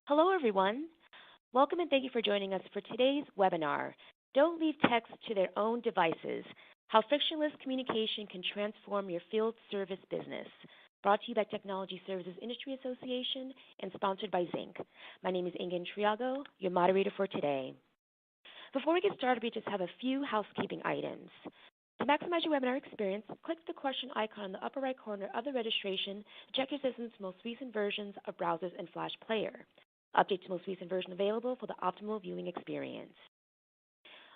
Hello, everyone. Welcome and thank you for joining us for today's webinar, Don't Leave Techs to Their Own Devices, How Frictionless Communication Can Transform Your Field Service Business, brought to you by Technology Services Industry Association and sponsored by Zinc. My name is Inga Triago, your moderator for today. Before we get started, we just have a few housekeeping items. To maximize your webinar experience, click the question icon in the upper right corner of the registration to check your system's most recent versions of browsers and Flash Player. Update to most recent version available for the optimal viewing experience.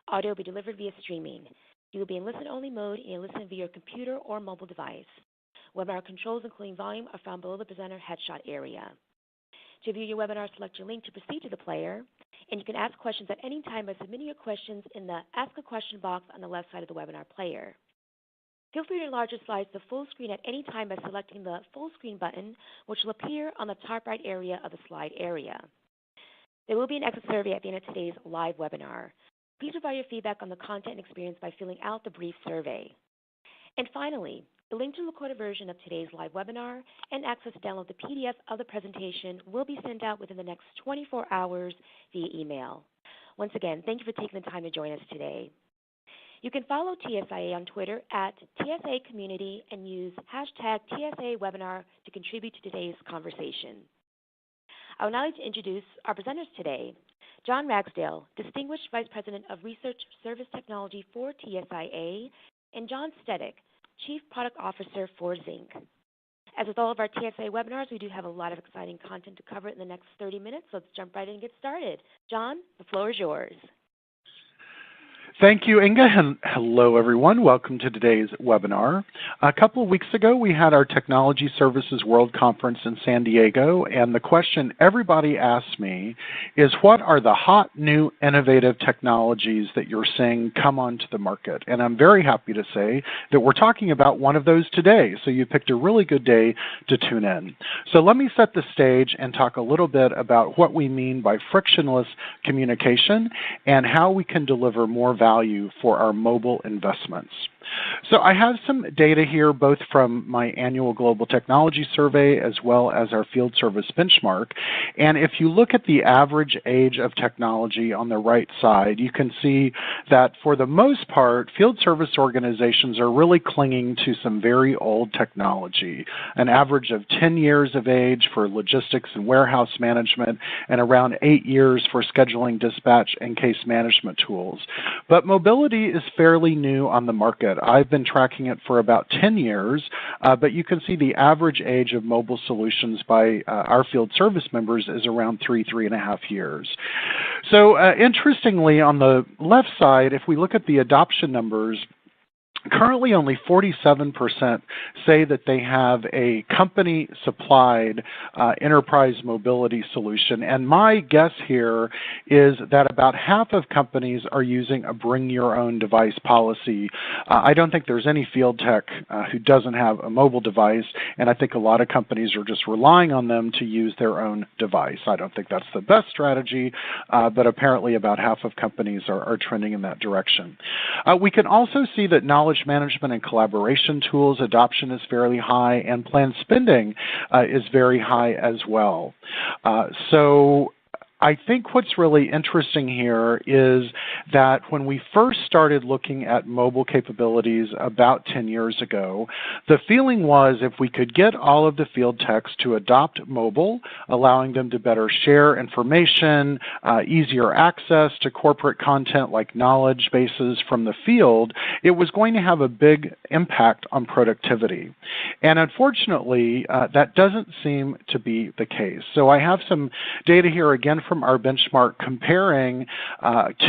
Audio will be delivered via streaming. You will be in listen-only mode and you'll listen via your computer or mobile device. Webinar controls, including volume, are found below the presenter headshot area. To view your webinar, select your link to proceed to the player, and you can ask questions at any time by submitting your questions in the Ask a Question box on the left side of the webinar player. Feel free to enlarge your slides to full screen at any time by selecting the full screen button, which will appear on the top right area of the slide area. There will be an exit survey at the end of today's live webinar. Please provide your feedback on the content and experience by filling out the brief survey. And finally, the link to the recorded version of today's live webinar and access to download the PDF of the presentation will be sent out within the next 24 hours via email. Once again, thank you for taking the time to join us today. You can follow TSIA on Twitter at TSA Community and use hashtag TSA Webinar to contribute to today's conversation. I would now like to introduce our presenters today. John Ragsdale, Distinguished Vice President of Research Service Technology for TSIA, and John Stedick, Chief Product Officer for Zinc. As with all of our TSA webinars, we do have a lot of exciting content to cover in the next 30 minutes. Let's jump right in and get started. John, the floor is yours. Thank you, Inga, and hello, everyone. Welcome to today's webinar. A couple of weeks ago, we had our Technology Services World Conference in San Diego, and the question everybody asks me is, what are the hot, new, innovative technologies that you're seeing come onto the market? And I'm very happy to say that we're talking about one of those today, so you picked a really good day to tune in. So let me set the stage and talk a little bit about what we mean by frictionless communication and how we can deliver more value for our mobile investments. So I have some data here, both from my annual Global Technology Survey as well as our Field Service Benchmark. And if you look at the average age of technology on the right side, you can see that for the most part, field service organizations are really clinging to some very old technology, an average of 10 years of age for logistics and warehouse management, and around 8 years for scheduling, dispatch, and case management tools. But mobility is fairly new on the market. I've been tracking it for about 10 years, but you can see the average age of mobile solutions by our field service members is around 3.5 years. So interestingly, on the left side, if we look at the adoption numbers, currently, only 47% say that they have a company-supplied enterprise mobility solution. And my guess here is that about half of companies are using a bring-your-own-device policy. I don't think there's any field tech who doesn't have a mobile device, and I think a lot of companies are just relying on them to use their own device. I don't think that's the best strategy, but apparently about half of companies are trending in that direction. We can also see that knowledge management and collaboration tools adoption is fairly high, and planned spending is very high as well. So I think what's really interesting here is that when we first started looking at mobile capabilities about 10 years ago, the feeling was if we could get all of the field techs to adopt mobile, allowing them to better share information, easier access to corporate content like knowledge bases from the field, it was going to have a big impact on productivity. And unfortunately, that doesn't seem to be the case. So I have some data here again from our benchmark comparing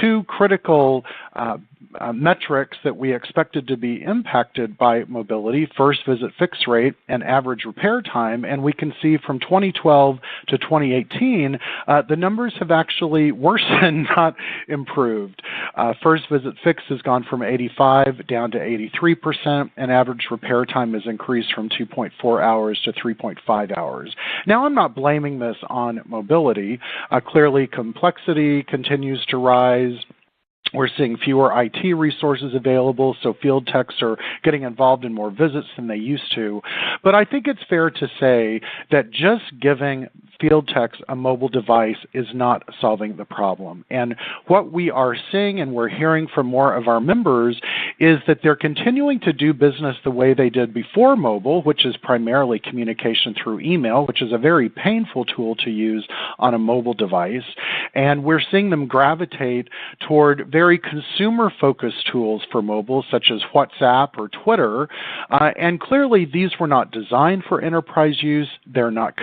two critical metrics that we expected to be impacted by mobility: first visit fix rate and average repair time. And we can see from 2012 to 2018, the numbers have actually worsened, not improved. First visit fix has gone from 85 down to 83%, and average repair time has increased from 2.4 hours to 3.5 hours. Now, I'm not blaming this on mobility. Clearly, complexity continues to rise. We're seeing fewer IT resources available, so field techs are getting involved in more visits than they used to. But I think it's fair to say that just giving field techs, a mobile device is not solving the problem. And what we are seeing and we're hearing from more of our members is that they're continuing to do business the way they did before mobile, which is primarily communication through email, which is a very painful tool to use on a mobile device. And we're seeing them gravitate toward very consumer-focused tools for mobile, such as WhatsApp or Twitter. And clearly, these were not designed for enterprise use. They're not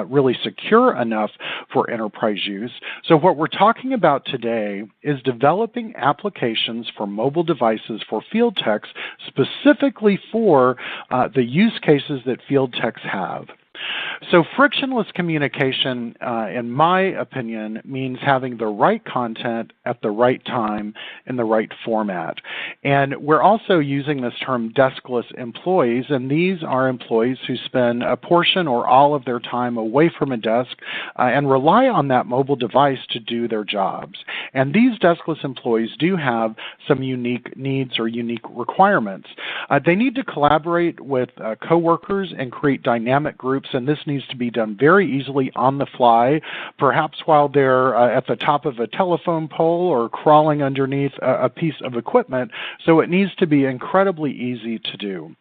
really secure enough for enterprise use. So what we're talking about today is developing applications for mobile devices for field techs, specifically for the use cases that field techs have. So frictionless communication, in my opinion, means having the right content at the right time in the right format. And we're also using this term deskless employees, and these are employees who spend a portion or all of their time away from a desk and rely on that mobile device to do their jobs. And these deskless employees do have some unique needs or unique requirements. They need to collaborate with coworkers and create dynamic groups, and this needs to be done very easily on the fly, perhaps while they're at the top of a telephone pole or crawling underneath a piece of equipment. So it needs to be incredibly easy to do.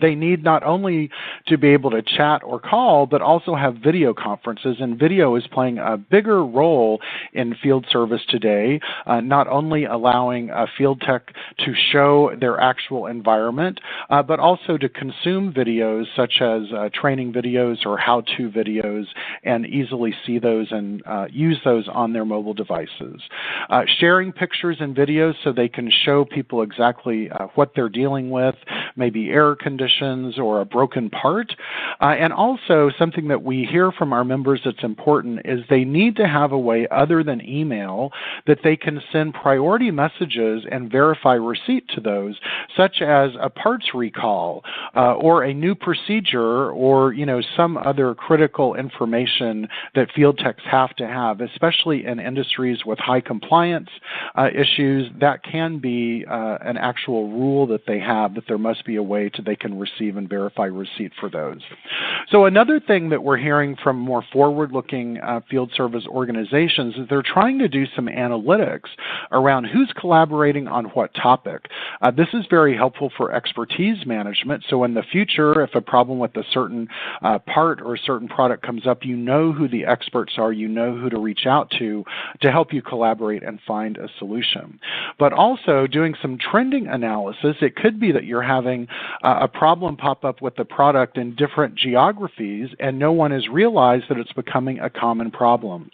They need not only to be able to chat or call, but also have video conferences, and video is playing a bigger role in field service today, not only allowing a field tech to show their actual environment, but also to consume videos such as training videos or how-to videos and easily see those and use those on their mobile devices. Sharing pictures and videos so they can show people exactly what they're dealing with, maybe error conditions or a broken part. And also something that we hear from our members that's important is they need to have a way other than email that they can send priority messages and verify receipt to those, such as a parts recall or a new procedure or some other critical information that field techs have to have, especially in industries with high compliance issues. That can be an actual rule that they have, that there must be a way they can receive and verify receipt for those. So another thing that we're hearing from more forward-looking field service organizations is they're trying to do some analytics around who's collaborating on what topic. This is very helpful for expertise management. So in the future, if a problem with a certain part or a certain product comes up, you know who the experts are, you know who to reach out to help you collaborate and find a solution. But also doing some trending analysis. It could be that you're having a problem pop up with the product in different geographies and no one has realized that it's becoming a common problem.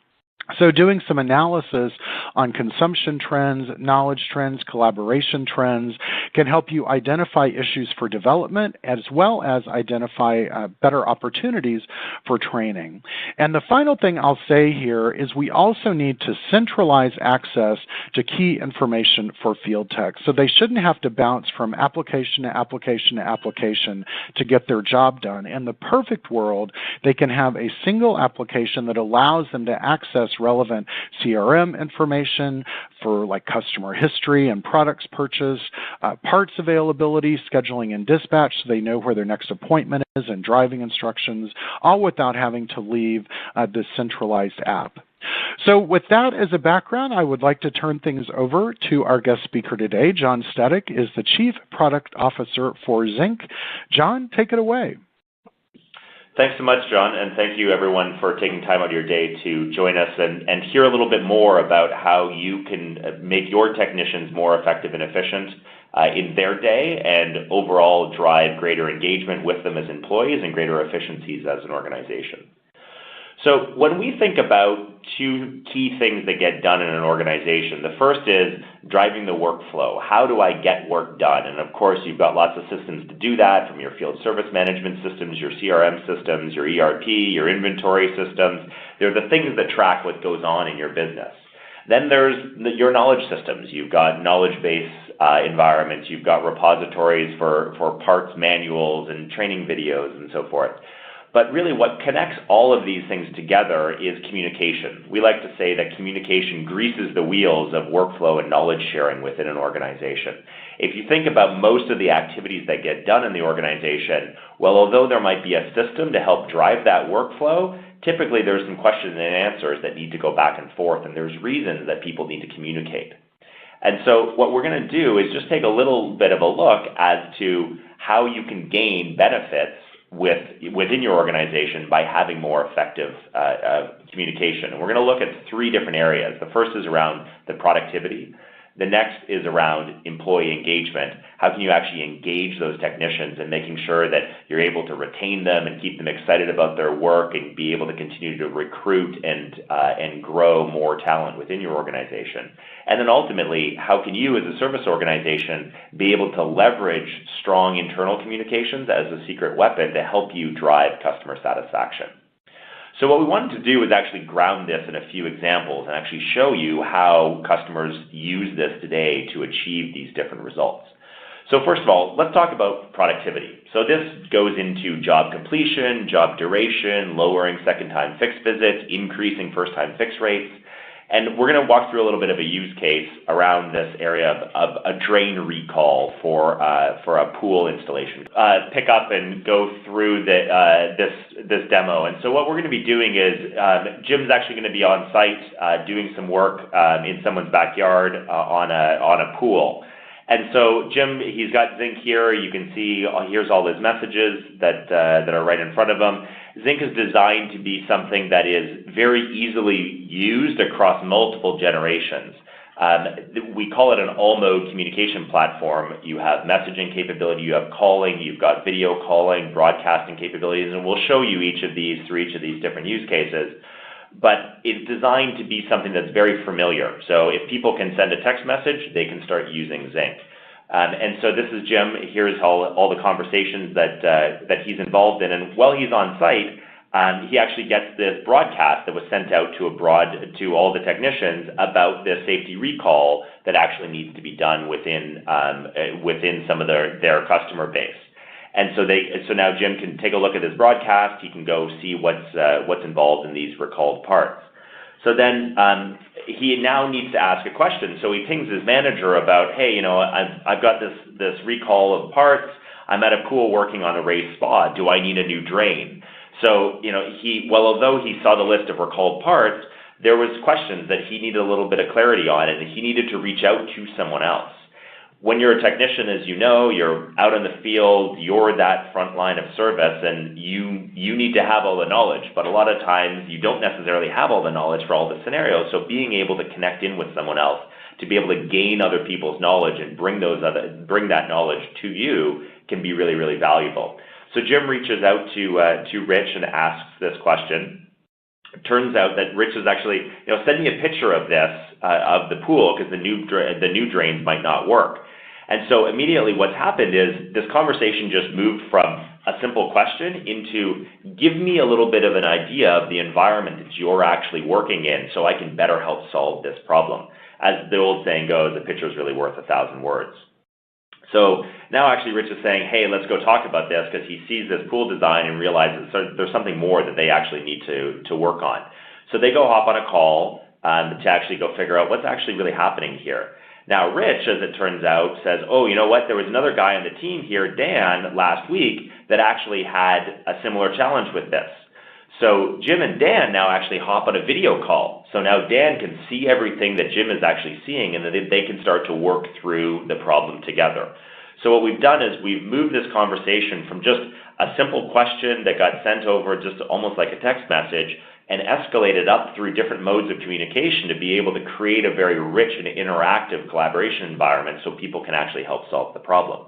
So doing some analysis on consumption trends, knowledge trends, collaboration trends can help you identify issues for development as well as identify better opportunities for training. And the final thing I'll say here is we also need to centralize access to key information for field techs. So they shouldn't have to bounce from application to application to application to get their job done. In the perfect world, they can have a single application that allows them to access relevant CRM information for like customer history and products purchased, parts availability, scheduling and dispatch so they know where their next appointment is, and driving instructions, all without having to leave this centralized app. So with that as a background, I would like to turn things over to our guest speaker today. John Stetic is the Chief Product Officer for Zync. John, take it away. Thanks so much, John, and thank you everyone for taking time out of your day to join us and hear a little bit more about how you can make your technicians more effective and efficient in their day and overall drive greater engagement with them as employees and greater efficiencies as an organization. So when we think about two key things that get done in an organization, the first is driving the workflow. How do I get work done? And of course, you've got lots of systems to do that, from your field service management systems, your CRM systems, your ERP, your inventory systems. They're the things that track what goes on in your business. Then there's your knowledge systems. You've got knowledge base environments. You've got repositories for parts manuals and training videos and so forth. But really what connects all of these things together is communication. We like to say that communication greases the wheels of workflow and knowledge sharing within an organization. If you think about most of the activities that get done in the organization, well, although there might be a system to help drive that workflow, typically there's some questions and answers that need to go back and forth, and there's reasons that people need to communicate. And so what we're going to do is just take a little bit of a look as to how you can gain benefits within your organization by having more effective communication. And we're going to look at 3 different areas. The first is around the productivity. The next is around employee engagement. How can you actually engage those technicians and making sure that you're able to retain them and keep them excited about their work and be able to continue to recruit and grow more talent within your organization? And then ultimately, how can you as a service organization be able to leverage strong internal communications as a secret weapon to help you drive customer satisfaction? So what we wanted to do is actually ground this in a few examples and actually show you how customers use this today to achieve these different results. So first of all, let's talk about productivity. So this goes into job completion, job duration, lowering second-time fix visits, increasing first-time fix rates. And we're going to walk through a little bit of a use case around this area of a drain recall for a pool installation. Pick up and go through this demo. And so what we're going to be doing is Jim's actually going to be on site doing some work in someone's backyard on a pool. And so Jim, he's got Zinc here. You can see here's all his messages that are right in front of him. Zinc is designed to be something that is very easily used across multiple generations. We call it an all-mode communication platform. You have messaging capability, you have calling, you've got video calling, broadcasting capabilities, and we'll show you each of these through each of these different use cases. But it's designed to be something that's very familiar. So if people can send a text message, they can start using Zinc. And so this is Jim. Here's all the conversations that he's involved in. And while he's on site, he actually gets this broadcast that was sent out to all the technicians about the safety recall that actually needs to be done within some of their customer base. And so now Jim can take a look at this broadcast. He can go see what's involved in these recalled parts. So then he now needs to ask a question. So he pings his manager about, hey, I've got this recall of parts. I'm at a pool working on a raised spa. Do I need a new drain? So although he saw the list of recalled parts, there was questions that he needed a little bit of clarity on, and he needed to reach out to someone else. When you're a technician, as you know, you're out in the field, you're that front line of service, and you need to have all the knowledge. But a lot of times, you don't necessarily have all the knowledge for all the scenarios. So being able to connect in with someone else, to be able to gain other people's knowledge and bring that knowledge to you can be really, really valuable. So Jim reaches out to Rich and asks this question. It turns out that Rich is actually, send me a picture of this, of the pool, because the new drains might not work. And so immediately what's happened is this conversation just moved from a simple question into give me a little bit of an idea of the environment that you're actually working in so I can better help solve this problem. As the old saying goes, a picture is really worth 1,000 words. So now actually Rich is saying, hey, let's go talk about this, because he sees this pool design and realizes there's something more that they actually need to work on. So they go hop on a call to actually go figure out what's actually really happening here. Now, Rich, as it turns out, says, oh, you know what, there was another guy on the team here, Dan, last week, that actually had a similar challenge with this. So Jim and Dan now actually hop on a video call. So now Dan can see everything that Jim is actually seeing, and that they can start to work through the problem together. So what we've done is we've moved this conversation from just a simple question that got sent over just almost like a text message and escalated up through different modes of communication to be able to create a very rich and interactive collaboration environment so people can actually help solve the problem.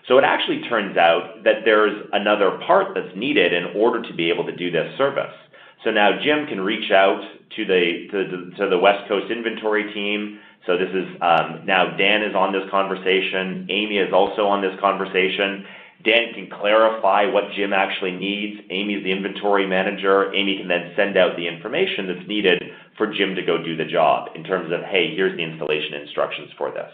So it actually turns out that there's another part that's needed in order to be able to do this service. So now Jim can reach out to the West Coast inventory team. So this is now Dan is on this conversation. Amy is also on this conversation. Dan can clarify what Jim actually needs. Amy's the inventory manager. Amy can then send out the information that's needed for Jim to go do the job in terms of, hey, here's the installation instructions for this.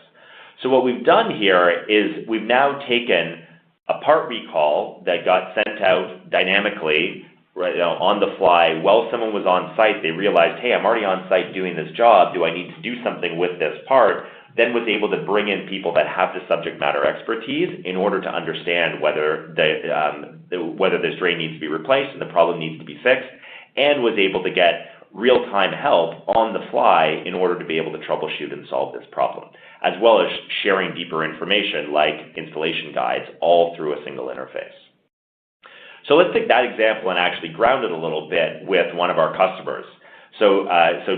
So what we've done here is we've now taken a part recall that got sent out dynamically, on the fly. While someone was on site, they realized, hey, I'm already on site doing this job. Do I need to do something with this part? Then was able to bring in people that have the subject matter expertise in order to understand whether this drain needs to be replaced and the problem needs to be fixed, and was able to get real-time help on the fly in order to be able to troubleshoot and solve this problem, as well as sharing deeper information like installation guides all through a single interface. So let's take that example and actually ground it a little bit with one of our customers. So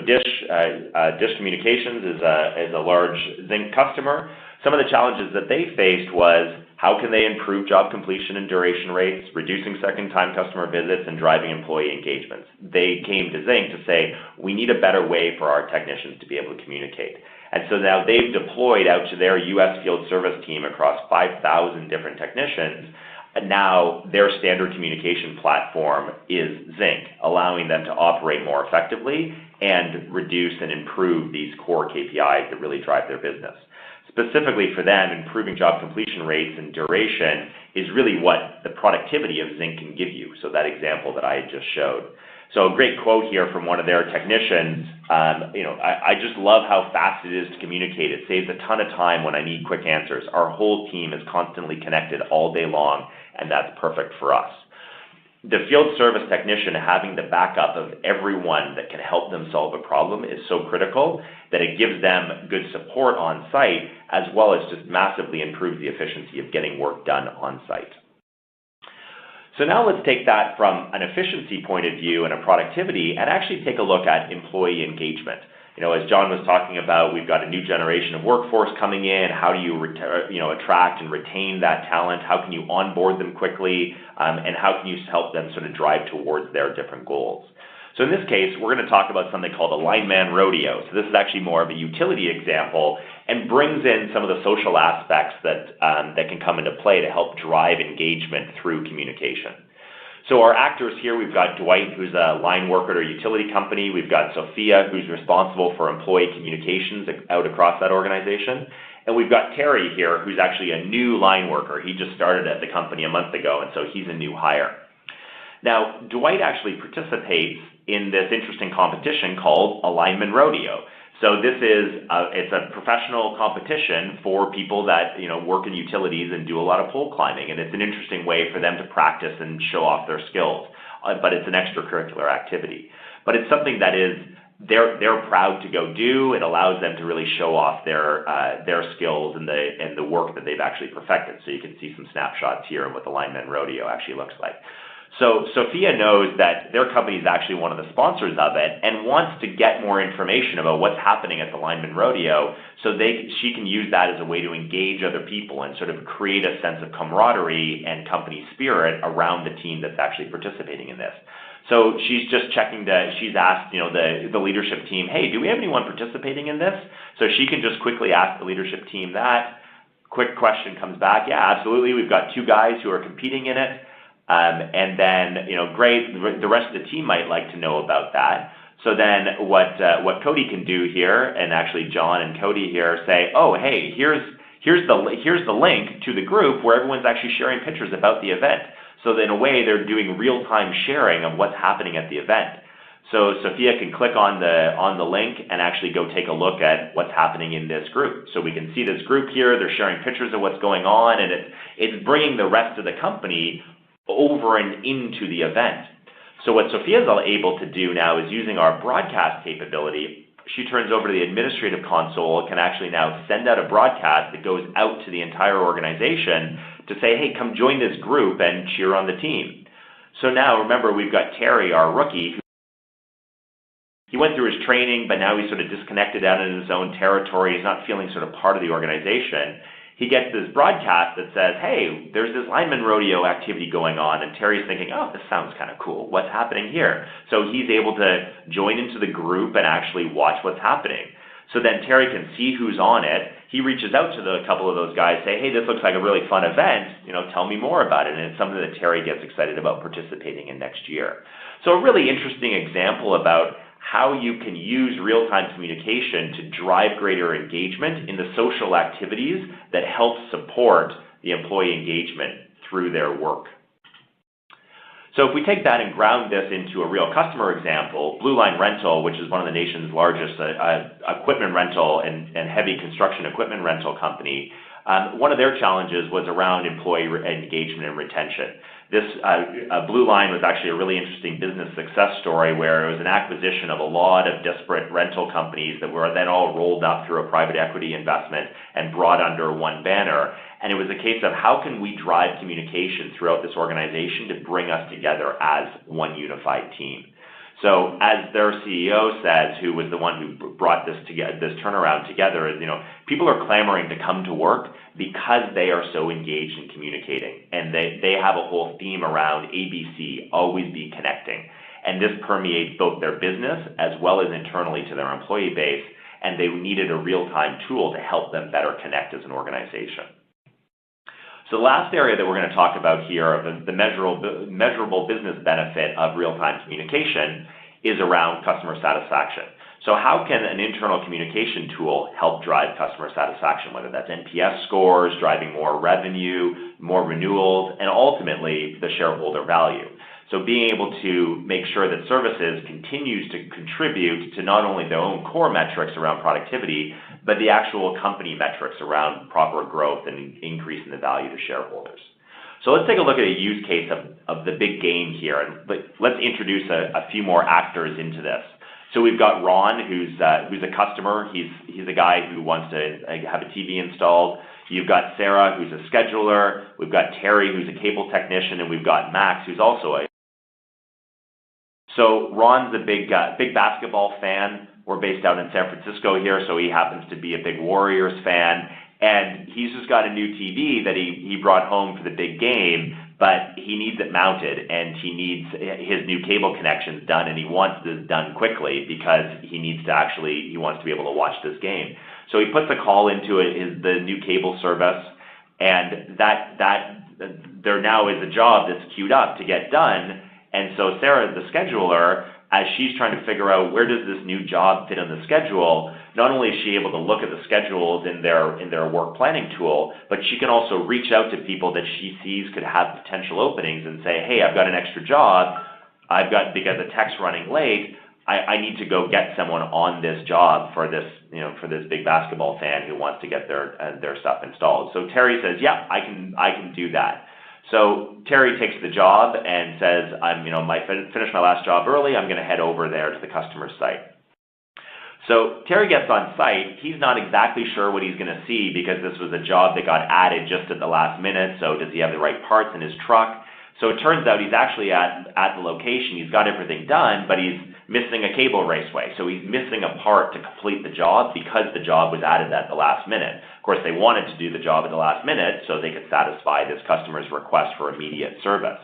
Dish Communications is a large Zinc customer. Some of the challenges that they faced was how can they improve job completion and duration rates, reducing second-time customer visits, and driving employee engagements. They came to Zinc to say, we need a better way for our technicians to be able to communicate. And so now they've deployed out to their U.S. field service team across 5,000 different technicians. And now their standard communication platform is Zinc, allowing them to operate more effectively and reduce and improve these core KPIs that really drive their business. Specifically for them, improving job completion rates and duration is really what the productivity of Zinc can give you. So that example that I just showed. So a great quote here from one of their technicians, I just love how fast it is to communicate. It saves a ton of time when I need quick answers. Our whole team is constantly connected all day long, and that's perfect for us. The field service technician having the backup of everyone that can help them solve a problem is so critical that it gives them good support on site, as well as just massively improves the efficiency of getting work done on site. So now let's take that from an efficiency point of view and a productivity and actually take a look at employee engagement. As John was talking about, we've got a new generation of workforce coming in. How do you attract and retain that talent? How can you onboard them quickly? And how can you help them sort of drive towards their different goals? So in this case, we're going to talk about something called a lineman rodeo. So this is actually more of a utility example and brings in some of the social aspects that can come into play to help drive engagement through communication. So our actors here, we've got Dwight, who's a line worker at a utility company. We've got Sophia, who's responsible for employee communications out across that organization. And we've got Terry here, who's actually a new line worker. He just started at the company a month ago, and so he's a new hire. Now, Dwight actually participates in this interesting competition called a lineman rodeo. So this is it's a professional competition for people that work in utilities and do a lot of pole climbing, and it's an interesting way for them to practice and show off their skills. But it's an extracurricular activity. But it's something that they're proud to go do. It allows them to really show off their skills and the work that they've actually perfected. So you can see some snapshots here of what the lineman rodeo actually looks like. So Sophia knows that their company is actually one of the sponsors of it and wants to get more information about what's happening at the lineman rodeo so she can use that as a way to engage other people and sort of create a sense of camaraderie and company spirit around the team that's actually participating in this. So she's just she's asked, the leadership team, hey, do we have anyone participating in this? So she can just quickly ask the leadership team that. Quick question comes back, yeah, absolutely. We've got 2 guys who are competing in it. And then, great, the rest of the team might like to know about that. So then what Cody can do here, and actually John and Cody here say, oh, hey, here's the link to the group where everyone's actually sharing pictures about the event. So in a way, they're doing real-time sharing of what's happening at the event. So Sophia can click on the link and actually go take a look at what's happening in this group. So we can see this group here, they're sharing pictures of what's going on, and it's bringing the rest of the company over and into the event. So what Sophia's able to do now is using our broadcast capability. She turns over to the administrative console, can actually now send out a broadcast that goes out to the entire organization to say, hey, come join this group and cheer on the team. So now remember, we've got Terry, our rookie. He went through his training, but now he's sort of disconnected out in his own territory. He's not feeling sort of part of the organization. He gets this broadcast that says, hey, there's this lineman rodeo activity going on, and Terry's thinking, oh, this sounds kind of cool. What's happening here? So he's able to join into the group and actually watch what's happening. So then Terry can see who's on it. He reaches out to a couple of those guys, say, hey, this looks like a really fun event. Tell me more about it. And it's something that Terry gets excited about participating in next year. So a really interesting example about how you can use real-time communication to drive greater engagement in the social activities that help support the employee engagement through their work. So if we take that and ground this into a real customer example, Blue Line Rental, which is one of the nation's largest equipment rental and heavy construction equipment rental company, One of their challenges was around employee engagement and retention. This Blue Line was actually a really interesting business success story where it was an acquisition of a lot of disparate rental companies that were then all rolled up through a private equity investment and brought under one banner. And it was a case of how can we drive communication throughout this organization to bring us together as one unified team. So as their CEO says, who was the one who brought this turnaround together, is, people are clamoring to come to work because they are so engaged in communicating. And they have a whole theme around ABC, always be connecting. And this permeates both their business as well as internally to their employee base. And they needed a real-time tool to help them better connect as an organization. So the last area that we're going to talk about here, the measurable business benefit of real-time communication, is around customer satisfaction. So how can an internal communication tool help drive customer satisfaction, whether that's NPS scores, driving more revenue, more renewals, and ultimately the shareholder value? So being able to make sure that services continues to contribute to not only their own core metrics around productivity, but the actual company metrics around proper growth and increase in the value to shareholders. So let's take a look at a use case of the big game here, and let's introduce a few more actors into this. So we've got Ron, who's a customer. He's a guy who wants to have a TV installed. You've got Sarah, who's a scheduler. We've got Terry, who's a cable technician, and we've got Max, who's also a. So Ron's a big basketball fan. We're based out in San Francisco here, so he happens to be a big Warriors fan. And he's just got a new TV that he brought home for the big game, but he needs it mounted, and he needs his new cable connections done, and he wants this done quickly because he wants to be able to watch this game. So he puts a call into the new cable service, and that there now is a job that's queued up to get done. And so Sarah, the scheduler, as she's trying to figure out where does this new job fit on the schedule, not only is she able to look at the schedules in their work planning tool, but she can also reach out to people that she sees could have potential openings and say, hey, I've got an extra job. Because the tech's running late, I need to go get someone on this job for this big basketball fan who wants to get their stuff installed. So Terry says, yeah, I can do that. So Terry takes the job and says, finished my last job early. I'm going to head over there to the customer site. So Terry gets on site. He's not exactly sure what he's going to see because this was a job that got added just at the last minute. So does he have the right parts in his truck? So it turns out he's actually at the location. He's got everything done, but he's missing a cable raceway. So he's missing a part to complete the job because the job was added at the last minute. Of course, they wanted to do the job at the last minute so they could satisfy this customer's request for immediate service.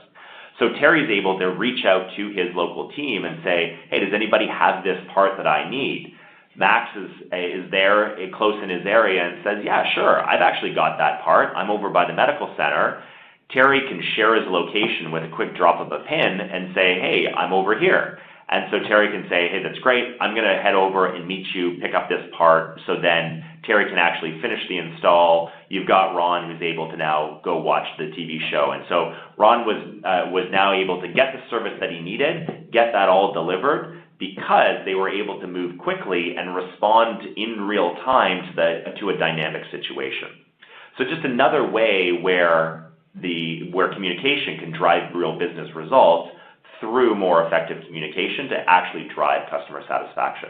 So Terry's able to reach out to his local team and say, hey, does anybody have this part that I need? Max is there close in his area and says, yeah, sure, I've actually got that part. I'm over by the medical center. Terry can share his location with a quick drop of a pin and say, hey, I'm over here. And so Terry can say, hey, that's great. I'm going to head over and meet you, pick up this part. So then Terry can actually finish the install. You've got Ron who's able to now go watch the TV show. And so Ron was now able to get the service that he needed, get that all delivered, because they were able to move quickly and respond in real time to a dynamic situation. So just another way where communication can drive real business results through more effective communication to actually drive customer satisfaction.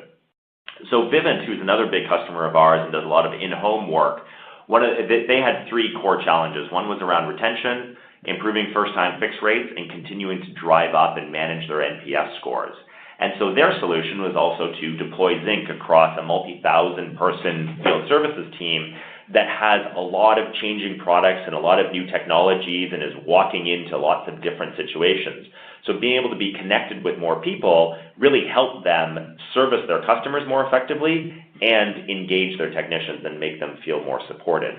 So Vivint, who's another big customer of ours and does a lot of in-home work, they had three core challenges. One was around retention, improving first-time fix rates, and continuing to drive up and manage their NPS scores. And so their solution was also to deploy Zinc across a multi-thousand-person field services team that has a lot of changing products and a lot of new technologies and is walking into lots of different situations. So being able to be connected with more people really helped them service their customers more effectively and engage their technicians and make them feel more supported.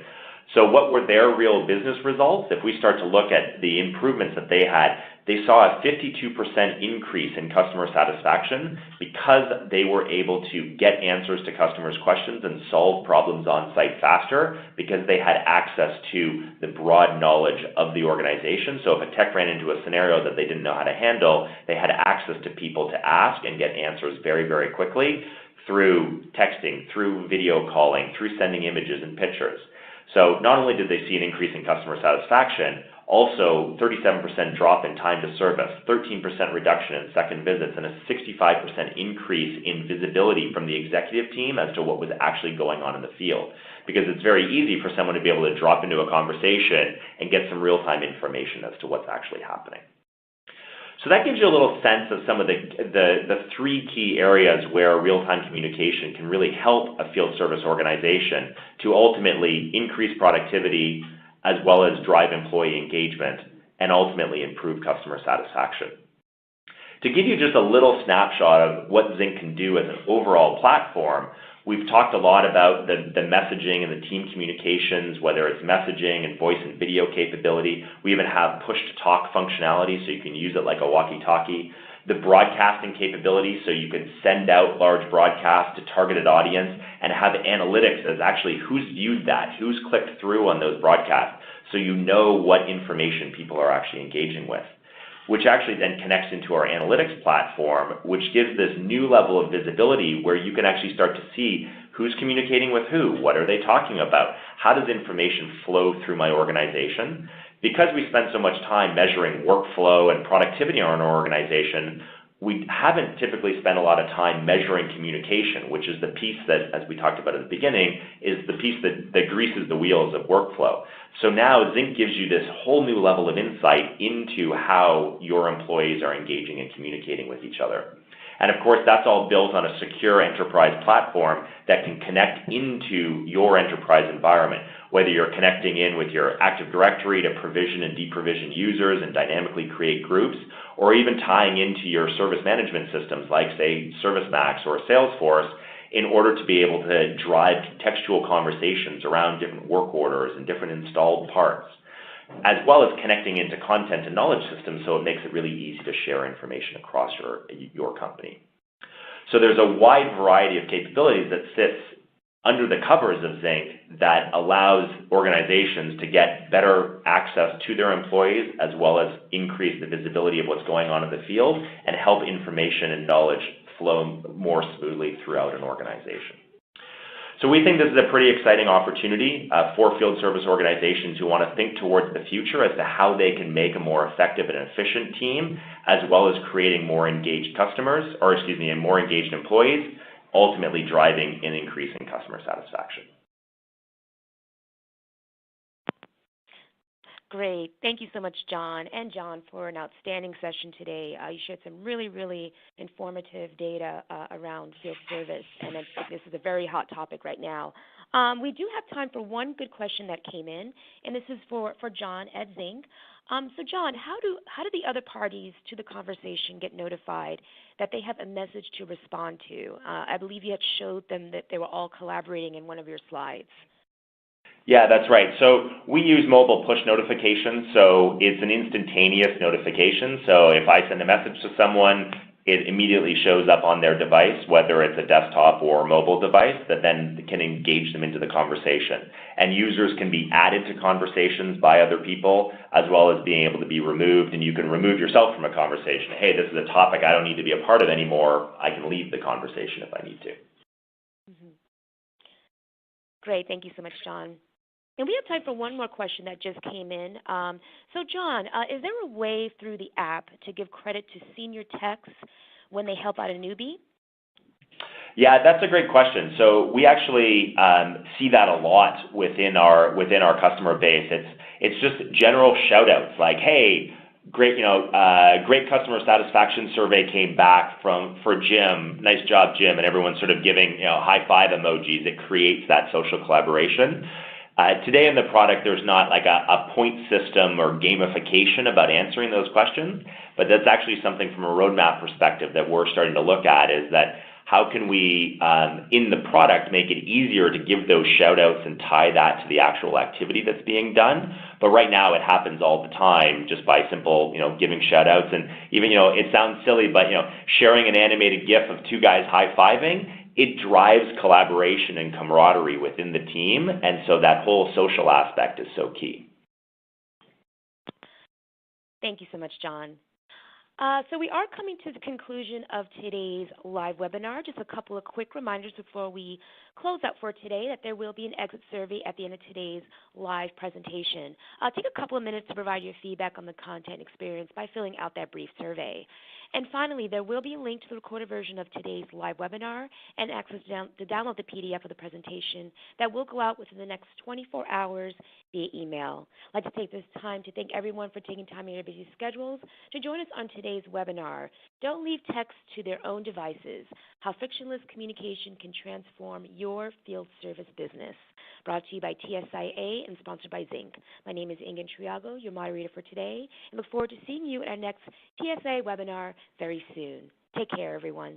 So what were their real business results? If we start to look at the improvements that they had, they saw a 52% increase in customer satisfaction because they were able to get answers to customers' questions and solve problems on site faster because they had access to the broad knowledge of the organization. So if a tech ran into a scenario that they didn't know how to handle, they had access to people to ask and get answers very, very quickly through texting, through video calling, through sending images and pictures. So not only did they see an increase in customer satisfaction, also 37% drop in time to service, 13% reduction in second visits, and a 65% increase in visibility from the executive team as to what was actually going on in the field. Because it's very easy for someone to be able to drop into a conversation and get some real-time information as to what's actually happening. So that gives you a little sense of some of the three key areas where real-time communication can really help a field service organization to ultimately increase productivity as well as drive employee engagement and ultimately improve customer satisfaction. To give you just a little snapshot of what Zinc can do as an overall platform, we've talked a lot about the messaging and the team communications, whether it's messaging and voice and video capability. We even have push-to-talk functionality, so you can use it like a walkie-talkie. The broadcasting capability, so you can send out large broadcasts to targeted audience and have analytics as actually who's viewed that, who's clicked through on those broadcasts, so you know what information people are actually engaging with, which actually then connects into our analytics platform, which gives this new level of visibility where you can actually start to see who's communicating with who, what are they talking about, how does information flow through my organization. Because we spend so much time measuring workflow and productivity in our organization, we haven't typically spent a lot of time measuring communication, which is the piece that, as we talked about at the beginning, is the piece that greases the wheels of workflow. So now Zinc gives you this whole new level of insight into how your employees are engaging and communicating with each other. And of course, that's all built on a secure enterprise platform that can connect into your enterprise environment, whether you're connecting in with your Active Directory to provision and deprovision users and dynamically create groups, or even tying into your service management systems like, say, ServiceMax or Salesforce in order to be able to drive contextual conversations around different work orders and different installed parts, as well as connecting into content and knowledge systems so it makes it really easy to share information across your company. So there's a wide variety of capabilities that sits under the covers of Zinc that allows organizations to get better access to their employees as well as increase the visibility of what's going on in the field and help information and knowledge flow more smoothly throughout an organization. So we think this is a pretty exciting opportunity for field service organizations who want to think towards the future as to how they can make a more effective and efficient team, as well as creating more engaged customers, and more engaged employees, ultimately driving an increase in customer satisfaction. Great. Thank you so much, John and John, for an outstanding session today. You shared some really, really informative data around field service, and this is a very hot topic right now. We do have time for one good question that came in, and this is for John at Zinc. So, John, how do the other parties to the conversation get notified that they have a message to respond to? I believe you had showed them that they were all collaborating in one of your slides. Yeah, that's right. So we use mobile push notifications, so it's an instantaneous notification. So if I send a message to someone, it immediately shows up on their device, whether it's a desktop or mobile device, that then can engage them into the conversation. And users can be added to conversations by other people, as well as being able to be removed, and you can remove yourself from a conversation. Hey, this is a topic I don't need to be a part of anymore. I can leave the conversation if I need to. Mm-hmm. Great. Thank you so much, John. And we have time for one more question that just came in. So, John, is there a way through the app to give credit to senior techs when they help out a newbie? Yeah, that's a great question. So we actually see that a lot within our customer base. It's just general shout-outs like, hey, great customer satisfaction survey came back for Jim. Nice job, Jim. And everyone's sort of giving high five emojis. It creates that social collaboration. Today in the product, there's not like a point system or gamification about answering those questions, but that's actually something from a roadmap perspective that we're starting to look at, is that how can we, in the product, make it easier to give those shout-outs and tie that to the actual activity that's being done. But right now, it happens all the time just by simple, giving shout-outs. And even, it sounds silly, but, sharing an animated GIF of two guys high-fiving, it drives collaboration and camaraderie within the team, and so that whole social aspect is so key. Thank you so much, John. So we are coming to the conclusion of today's live webinar. Just a couple of quick reminders before we close out for today that there will be an exit survey at the end of today's live presentation. Take a couple of minutes to provide your feedback on the content experience by filling out that brief survey. And finally, there will be a link to the recorded version of today's live webinar and access to download the PDF of the presentation that will go out within the next 24 hours via email. I'd like to take this time to thank everyone for taking time in your busy schedules to join us on today's webinar, Don't Leave Techs to Their Own Devices, How Frictionless Communication Can Transform Your Field Service Business, brought to you by TSIA and sponsored by Zinc. My name is Ingen Triago, your moderator for today, and look forward to seeing you at our next TSIA webinar very soon. Take care, everyone.